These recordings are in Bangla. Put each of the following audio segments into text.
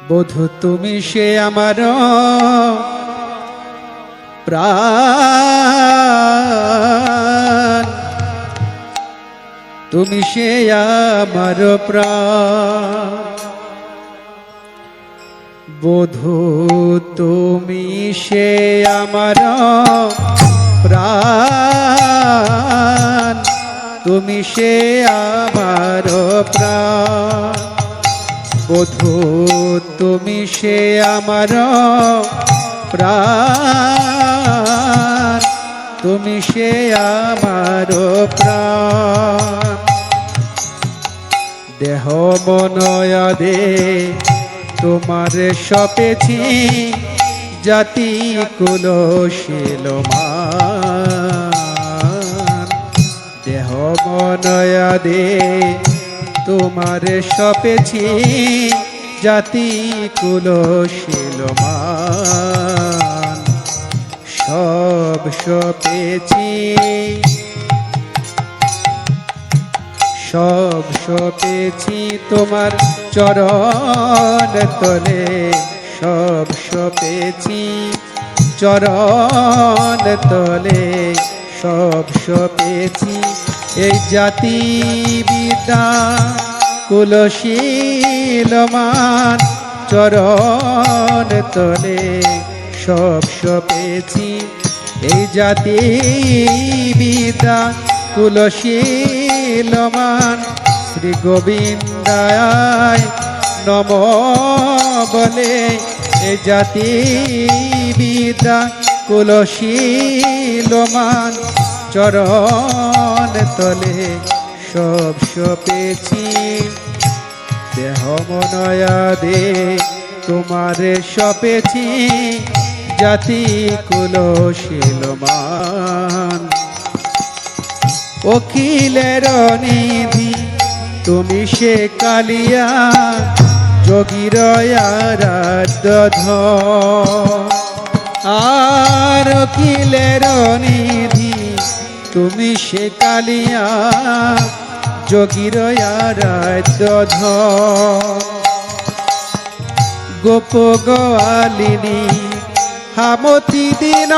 বধূ তুমি সে আমার প্রাণ, তুমি সে আমার প্রাণ। বধূ তুমি সে আমার প্রাণ, তুমি সে আমার প্রাণ। বধূ তুমি সে আমার প্রাণ, তুমি সে আমার প্রাণ। দেহ মনয়াদে তোমার সপেছি, জাতি কুল শীলমান। দেহ মনয়াদে তোমার সপেছি, জাতি কুল শীলমান। সব সপেছি, সব সপেছি তোমার চরণ তলে। সব সপেছি চরণ তলে, সব সপেছি এই জাতি বিদ্যা কুলশীলমান। চরণ তলে সব সপেছি এই জাতি বিদ্যা কুলশীলমান। শ্রী গোবিন্দায় নম বলে এ জাতি বিদ্যা কুলশীলমান। চরণ তলে সব সপেছি, দেহ মনয়াদে তোমারে সপেছি, জাতি কুলশীলমান। অখিলের নিধি তুমি সে কালিয়া, যোগীর আরাধ্য ধন। আর অখিলের নিধি তুমি সে কালিয়া, যোগীর আরাধ্য ধন। গোপ গোয়ালিনী হামতি দিন,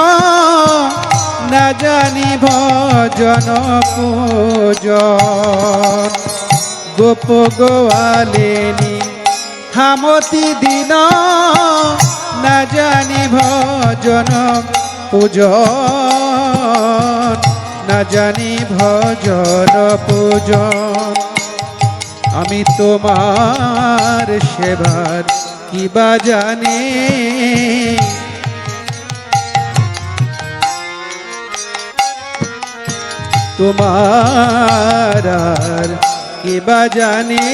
না জানি ভজন পূজন। গোপ গোয়ালিনী হামতি দিন, না জানি ভজন পূজন। না জানি ভজন পূজন। আমি তোমার সেবার কিবা জানি, তোমার আর কিবা জানি।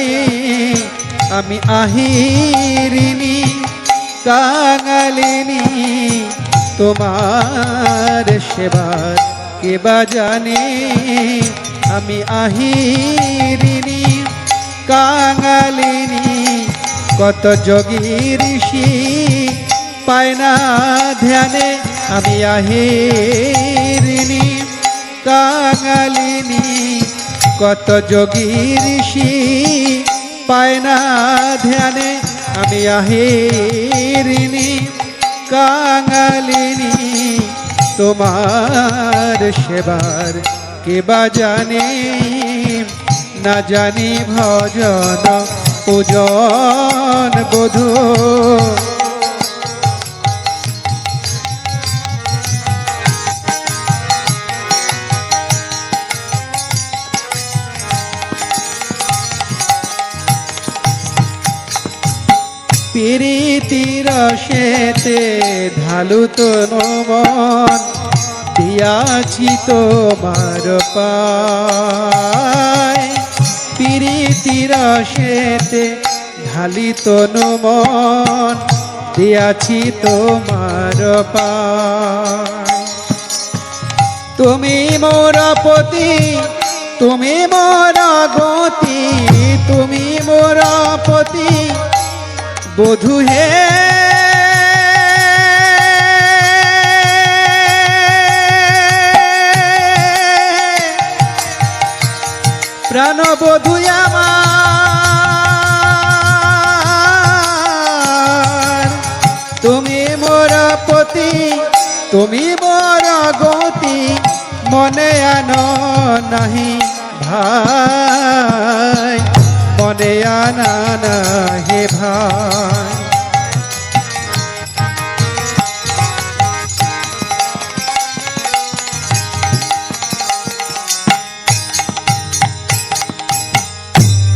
আমি আহিরিনী কাঙালিনী, তোমার সেবার কিবা জানি। আমি আহিরিনী কাঙালিনী, কত যোগী ঋষি পায় না ধ্যানে। আমি আহিরিনী কাঙালিনী, কত যোগী ঋষি পায় না ধ্যানে। আমি আহিরিনী কাঙালিনী, তোমার সেবার কিবা জানি। না জানি ভজন পূজন বধূ। প্রীতির রসেতে ঢালু তনু মন, দিয়াছি তোমার পায়। প্রীতির রসেতে ঢালি তনু মন, দিয়াছি তোমার পায়। তুমি মোর পতি, তুমি মোর গতি, তুমি মোর পতি বধূ হে। প্রাণবধূ আমার তুমি বড় গতি মনে আনো নাহি ভাই, মনে আনা নাহি ভাই।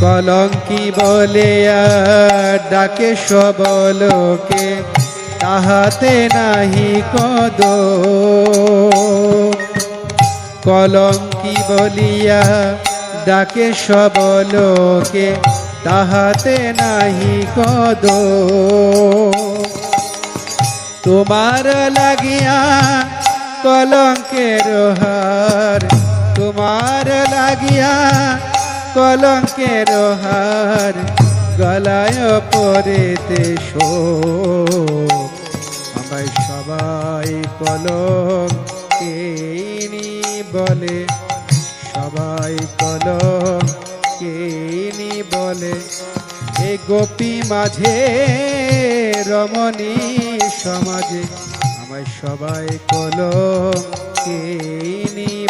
কলঙ্কি বলে ডাকে সবলোকে, তাহাতে নাহি কদ। কলঙ্কি বলিয়া ডাকে সবলোকে, তাহাতে নাহি কদ। তোমার লাগিয়া কলঙ্কের হার, তোমার লাগিয়া কলঙ্কের হার, গলায় পরেতে শোক। আমায় সবাই কলঙ্কিনী বলে, সবাই কলঙ্কিনী বলে। এ গোপী মাঝে রমণী সমাজে, আমায় সবাই কলঙ্কিনী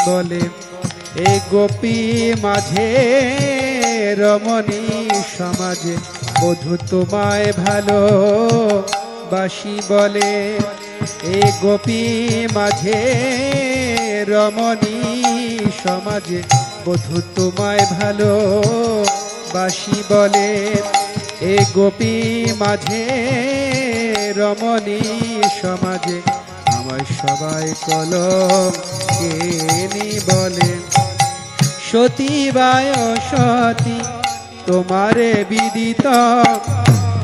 বলে। এ গোপী মাঝে রমণী সমাজে, বধূ তোমায় ভালো বাসি বলে। এ গোপী মাঝে রমণী সমাজে, বধূ তোমায় ভালো বাসি বলে। এ গোপী মাঝে রমণী সমাজে, আমায় সবাই কলঙ্কিনী বলে। সতী বায় সতী তোমারে বিদিত,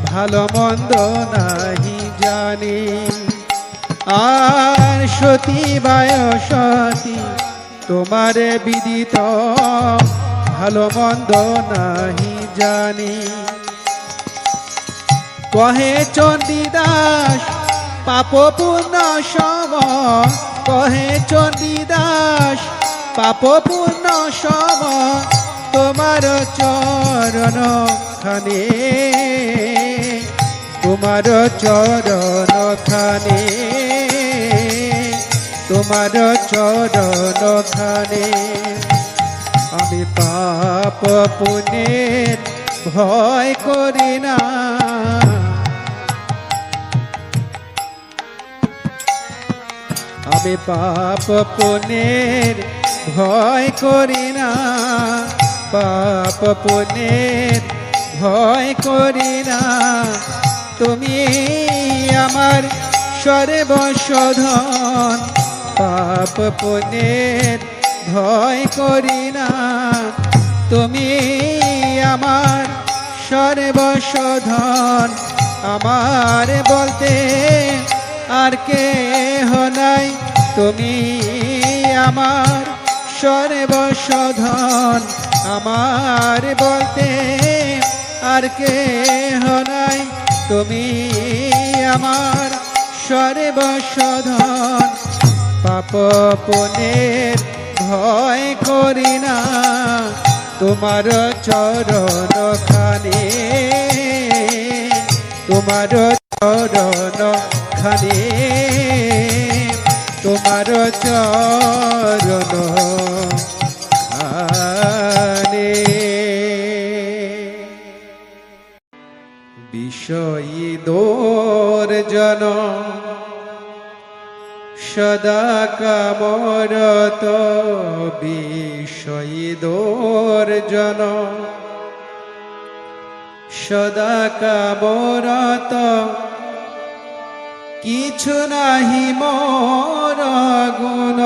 ভালো মন্দ নাহি জানি। আর সতী বায় সতী তোমারে বিদিত, ভালো মন্দ নাহি জানি। কহে চণ্ডীদাস পাপ পুণ্য সম, কহে চণ্ডীদাস পাপ পুণ্য সম। তোমার চরণ খানে, তোমার চরণ খানে, তোমার চরণ খানে। আমি পাপ পুণ্যের ভয় করি না, আমি পাপ পুণ্যের ভয় করি না, পাপ পুণ্যের ভয় করি না। তুমি আমার সর্বশোধন, পাপ পুণ্যের ভয় করি না। তুমি আমার সর্বশোধন, আমার বলতে আর কেহ নাই। তুমি আমার সর্বশোধন, আমার বলতে আর কেহ নাই। তুমি আমার সর্বশোধন, পাপ পুণ্যের ভয় করি না। তোমার চরণ খানে, তোমার চরণ খানে, তোমার চরণ খানে। বিষয়ী দোর্জন সদা কামরত, বিষয়ী দোর্জন সদা কামরত। কিছু নাহি মোর গুণ,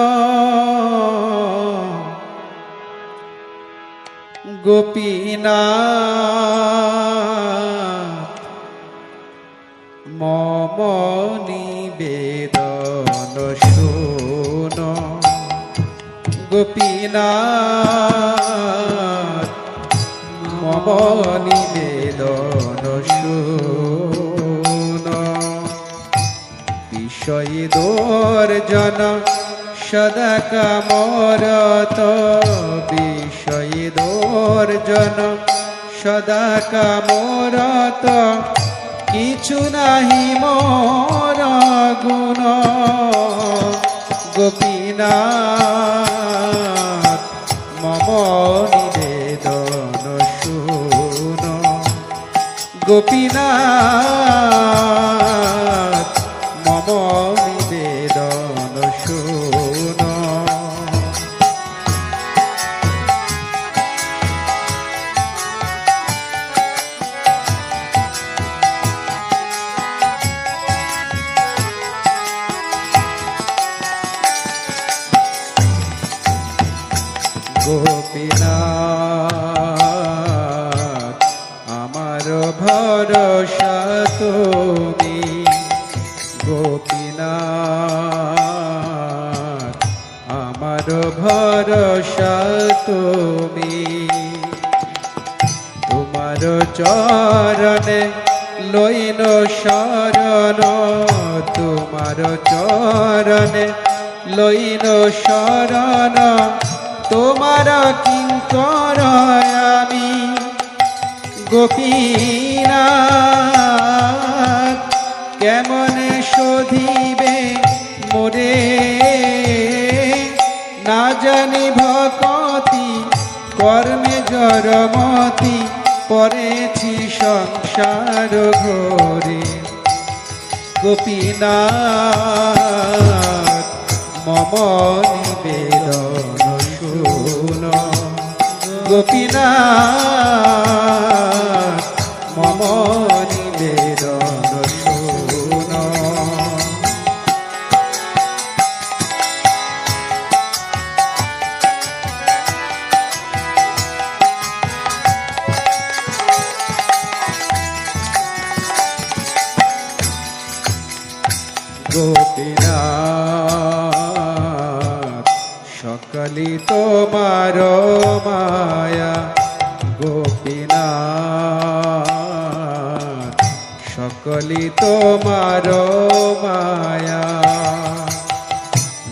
গোপীনাথ মম নিবেদন শুন। গোপীনাথ মম নিবেদন শুন। বিষয় দোর্জন সদা কামরত, বিষয় দোর্জন সদা কামরত। কিছু নাহি মোর গুণ, গোপীনাথ মম নিবেদন শুন গোপীনাথ মম নিবেদন শুন গোপীনাথ আমার ভরসা তুমি গোপীনাথ আমার ভরসা তুমি তোমার চরণে লইন শরণ তোমার চরণে লইন শরণ তোমার কিঙ্কর আমি গোপীনাথ কেমনে শোধিবে মোরে না জানি ভকতি কর্মে জড়মতি পড়েছি সংসার ঘোরে গোপীনাথ মম নিবেদন শুন গোপীনাথ মম নিবেদন শুন গোপীনাথ সকলি তোমার মায়া গোপীনাথ সকলি তোমার মায়া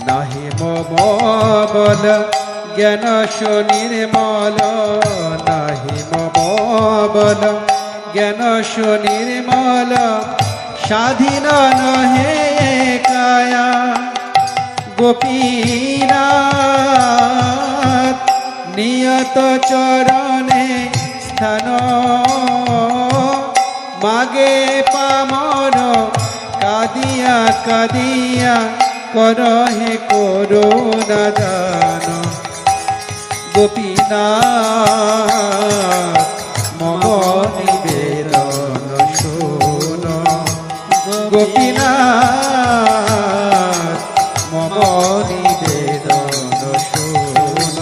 নাহি মম বল জ্ঞান নির্মল নাহি মম বল জ্ঞান নির্মল স্বাধীন নহে কায়া গোপীনাথ নিয়ত চরণে স্থান মাগে পামর কাদিয়া কাদিয়া করহে করুণা দান গোপীনাথ মম নিবেদন শুন গোপীনাথ মম নিবেদন শুন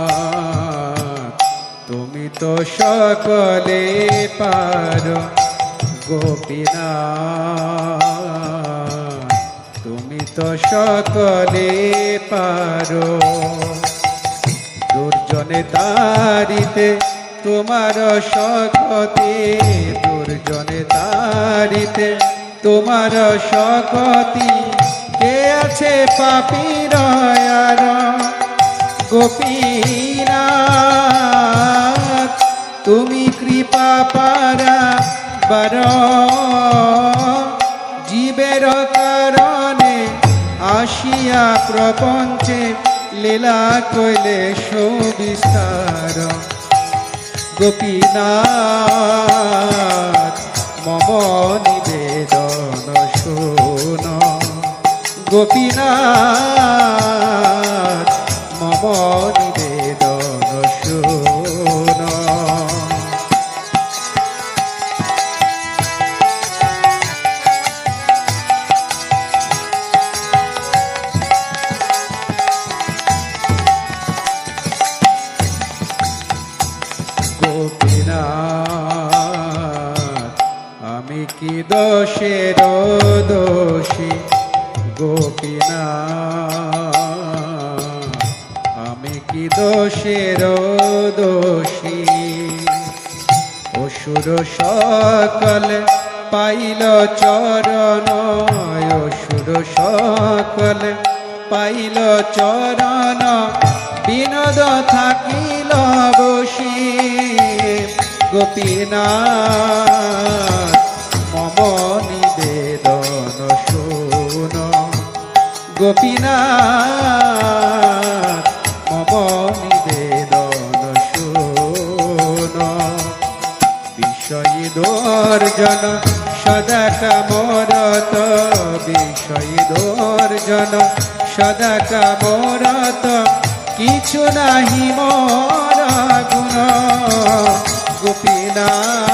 গোপীনাথ তুমি তো সকলে পার গোপীনাথ তুমি তো সকলে পারো দুর্জনে তারিতে তোমার শকতি দুর্জনে তারিতে তোমার শকতি কে আছে পাপীর গোপীনাথ তুমি কৃপা পারা বার জীবের কারণে আসিয়া প্রপঞ্চে লীলা কইলে সুবিস্তার গোপীনাথ মম নিবেদন শুন গোপীনাথ মম নিবেদন শুন গোপীনাথ আমি কি দোষের দোষী গোপীনাথ আমি কি দোষের দোষী অসুর সকল পাইল চরণ অসুর সকল পাইল চরণ বিনোদ থাকিল বসি গোপীনাথ মম নিবেদন শুন গোপীনাথ মম নিবেদন শুন বিষয়ী দর্জন সদা কামরত বিষয়ী দর্জন সদা কামরত কিছু নাহি মোর গুণ গোপীনাথ